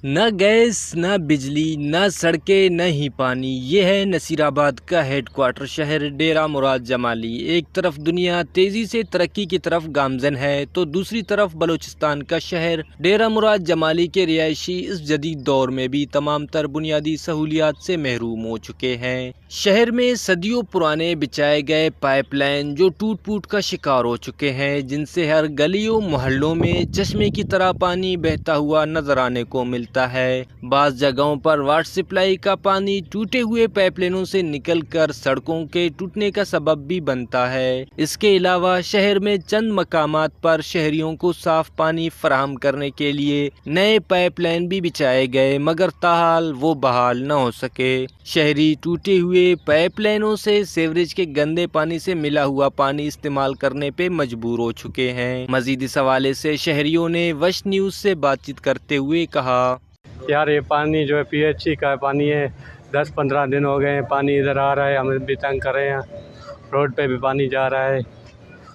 نہ گیس، نہ بجلی، نہ سڑکیں، نہ ہی پانی۔ یہ ہے نصیر آباد کا ہیڈ کوارٹر شہر ڈیرہ مراد جمالی۔ ایک طرف دنیا تیزی سے ترقی کی طرف گامزن ہے تو دوسری طرف بلوچستان کا شہر ڈیرہ مراد جمالی کے رہائشی اس جدید دور میں بھی تمام تر بنیادی سہولیات سے محروم ہو چکے ہیں۔ شہر میں صدیوں پرانے بچھائے گئے پائپ لائن جو ٹوٹ پوٹ کا شکار ہو چکے ہیں، جن سے ہر گلیوں محلوں میں چشمے کی طرح پانی بہتا ہوا نظر آنے کو ملتا ہے۔ بعض جگہوں پر واٹر سپلائی کا پانی ٹوٹے ہوئے پائپ لائنوں سے نکل کر سڑکوں کے ٹوٹنے کا سبب بھی بنتا ہے۔ اس کے علاوہ شہر میں چند مقامات پر شہریوں کو صاف پانی فراہم کرنے کے لیے نئے پائپ لائن بھی بچھائے گئے، مگر تاحال وہ بحال نہ ہو سکے۔ شہری ٹوٹے ہوئے پائپ لائنوں سے سیوریج کے گندے پانی سے ملا ہوا پانی استعمال کرنے پہ مجبور ہو چکے ہیں۔ مزید اس حوالے سے شہریوں نے وش نیوز سے بات چیت کرتے ہوئے کہا، یار یہ پانی جو ہے پی ایچ ای کا پانی ہے، 10-15 دن ہو گئے ہیں پانی ادھر آ رہا ہے، ہم بھی تنگ کر رہے ہیں، روڈ پہ بھی پانی جا رہا ہے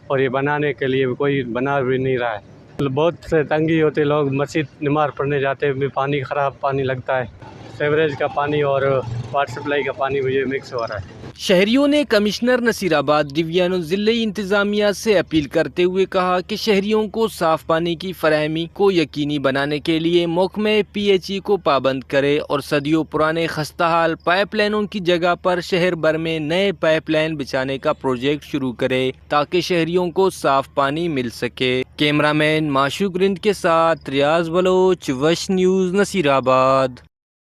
اور یہ بنانے کے لیے کوئی بنا بھی نہیں رہا ہے۔ بہت سے تنگی ہوتے، لوگ مسجد نماز پڑھنے جاتے بھی پانی خراب پانی لگتا ہے، سیوریج کا پانی اور واٹر سپلائی کا پانی بھی مکس ہو رہا ہے۔ شہریوں نے کمشنر نصیر آباد ڈویژن ضلعی انتظامیہ سے اپیل کرتے ہوئے کہا کہ شہریوں کو صاف پانی کی فراہمی کو یقینی بنانے کے لیے محکمہ پی ایچ ای کو پابند کرے اور صدیوں پرانے خستہ حال پائپ لائنوں کی جگہ پر شہر بھر میں نئے پائپ لائن بچھانے کا پروجیکٹ شروع کرے تاکہ شہریوں کو صاف پانی مل سکے۔ کیمرہ مین معشوق رند کے ساتھ ریاض بلوچ، وش نیوز، نصیر آباد۔